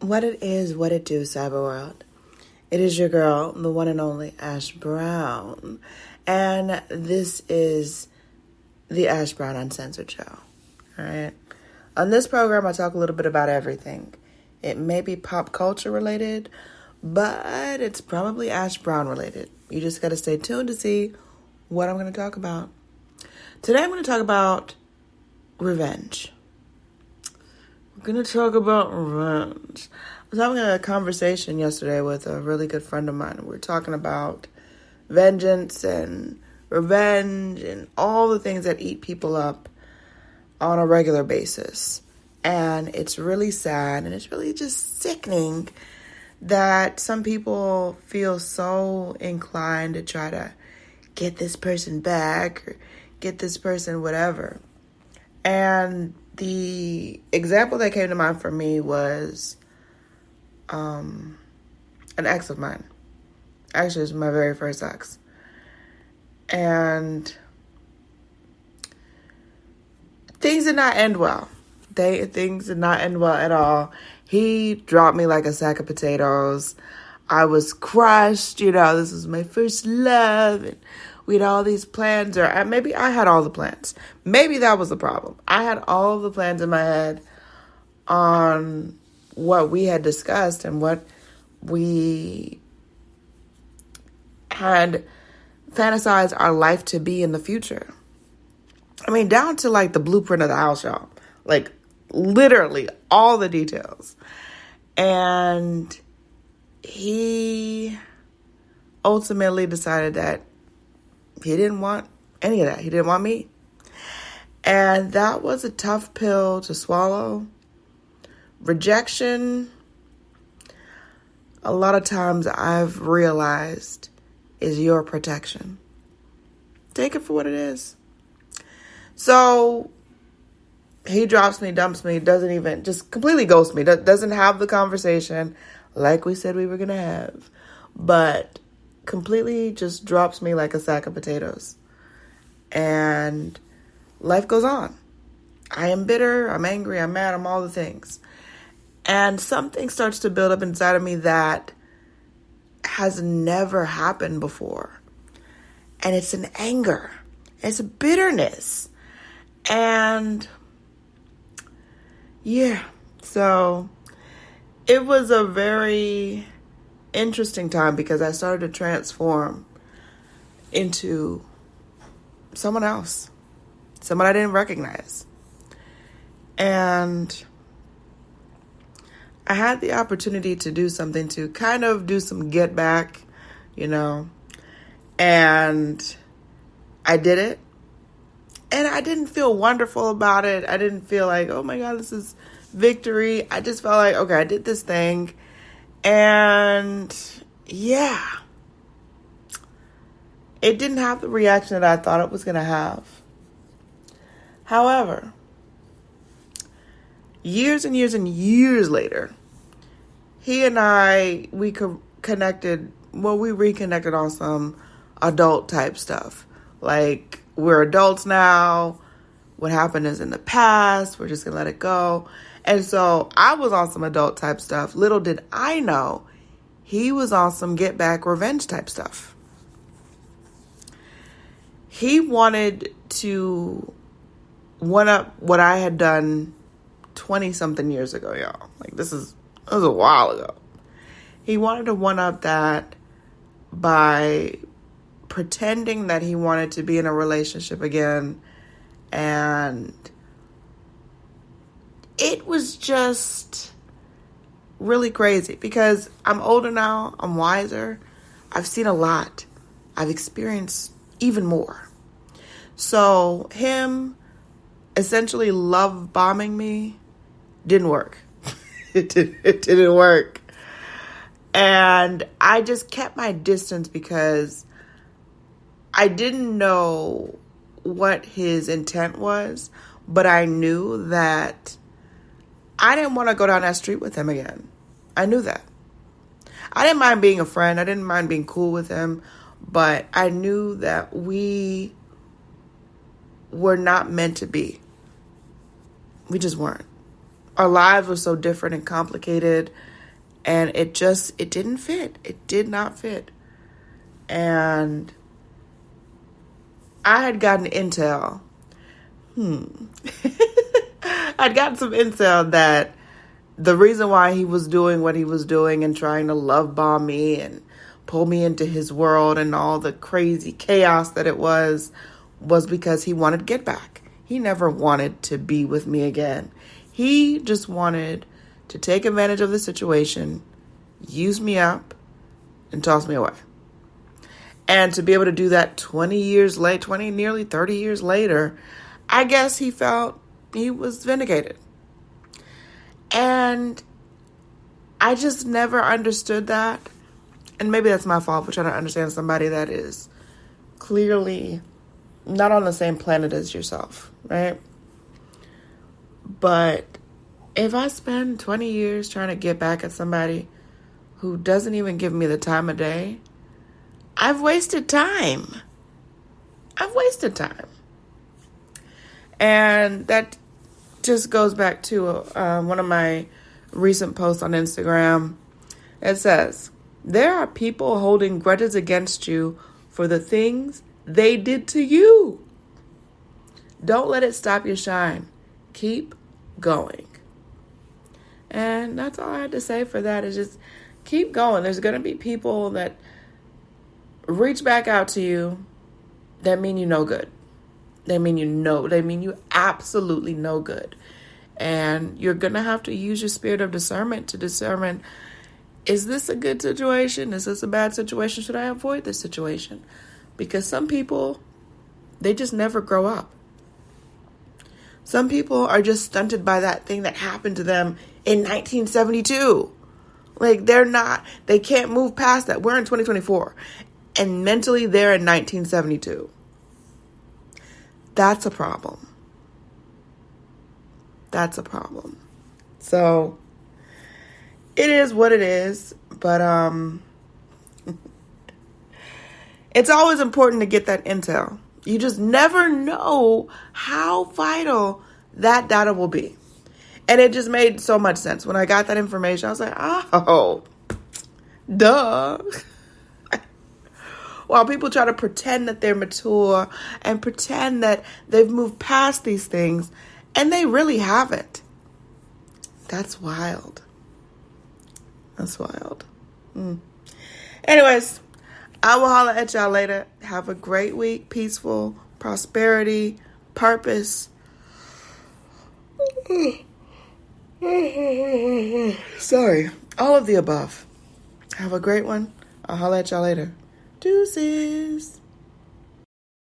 What it is, what it do, cyber world. It is your girl, the one and only Ash Brown. And this is the Ash Brown Uncensored Show. All right. On this program, I talk a little bit about everything. It may be pop culture related, but it's probably Ash Brown related. You just got to stay tuned to see what I'm going to talk about. Today, I'm going to talk about revenge. We're going to talk about revenge. I was having a conversation yesterday with a really good friend of mine. We were talking about vengeance and revenge and all the things that eat people up on a regular basis. And it's really sad and it's really just sickening that some people feel so inclined to try to get this person back or get this person whatever. And the example that came to mind for me was an ex of mine. Actually, it was my very first ex. And things did not end well. Things did not end well at all. He dropped me like a sack of potatoes. I was crushed. This was my first love. And we had all these plans. Or maybe I had all the plans. Maybe that was the problem. I had all of the plans in my head on what we had discussed and what we had fantasized our life to be in the future. I mean, down to like the blueprint of the house, y'all. Like literally all the details. And he ultimately decided that he didn't want any of that. He didn't want me. And that was a tough pill to swallow. Rejection, a lot of times I've realized, is your protection. Take it for what it is. So he drops me, dumps me, doesn't even, just completely ghosts me, doesn't have the conversation like we said we were going to have, but completely just drops me like a sack of potatoes. And life goes on. I am bitter, I'm angry, I'm mad, I'm all the things. And something starts to build up inside of me that has never happened before. And it's an anger. It's a bitterness. And yeah, so it was a very interesting time because I started to transform into someone else, someone I didn't recognize. And I had the opportunity to do something to kind of do some get back, and I did it. And I didn't feel wonderful about it. I didn't feel like, oh my God, this is victory. I just felt like, okay, I did this thing. And yeah, it didn't have the reaction that I thought it was going to have. However, years and years and years later, he and I, we reconnected on some adult type stuff. Like, we're adults now. What happened is in the past. We're just going to let it go. And so I was on some adult type stuff. Little did I know he was on some get back revenge type stuff. He wanted to one up what I had done 20 something years ago, y'all. Like that was a while ago. He wanted to one up that by pretending that he wanted to be in a relationship again. And it was just really crazy because I'm older now. I'm wiser. I've seen a lot. I've experienced even more. So him essentially love bombing me didn't work. It didn't work. And I just kept my distance because I didn't know what his intent was, but I knew that I didn't want to go down that street with him again. I knew that. I didn't mind being a friend. I didn't mind being cool with him, but I knew that we were not meant to be. We just weren't. Our lives were so different and complicated, And it didn't fit. It did not fit. And I had gotten intel. I'd gotten some intel that the reason why he was doing what he was doing and trying to love bomb me and pull me into his world and all the crazy chaos that it was because he wanted to get back. He never wanted to be with me again. He just wanted to take advantage of the situation, use me up, and toss me away. And to be able to do that 20, nearly 30 years later, I guess he felt he was vindicated. And I just never understood that. And maybe that's my fault for trying to understand somebody that is clearly not on the same planet as yourself, right? But if I spend 20 years trying to get back at somebody who doesn't even give me the time of day, I've wasted time. And that just goes back to one of my recent posts on Instagram. It says, there are people holding grudges against you for the things they did to you. Don't let it stop your shine. Keep going. And that's all I had to say for that, is just keep going. There's going to be people that reach back out to you that mean you no good. They mean you absolutely no good. And you're going to have to use your spirit of discernment to determine, is this a good situation? Is this a bad situation? Should I avoid this situation? Because some people, they just never grow up. Some people are just stunted by that thing that happened to them in 1972. Like, they can't move past that. We're in 2024. And mentally, they're in 1972. That's a problem. So, it is what it is. But, it's always important to get that intel. You just never know how vital that data will be. And it just made so much sense. When I got that information, I was like, oh, duh. While people try to pretend that they're mature and pretend that they've moved past these things, and they really haven't. That's wild. Anyways, I will holler at y'all later. Have a great week. Peaceful, prosperity, purpose. Sorry. All of the above. Have a great one. I'll holler at y'all later. Deuces.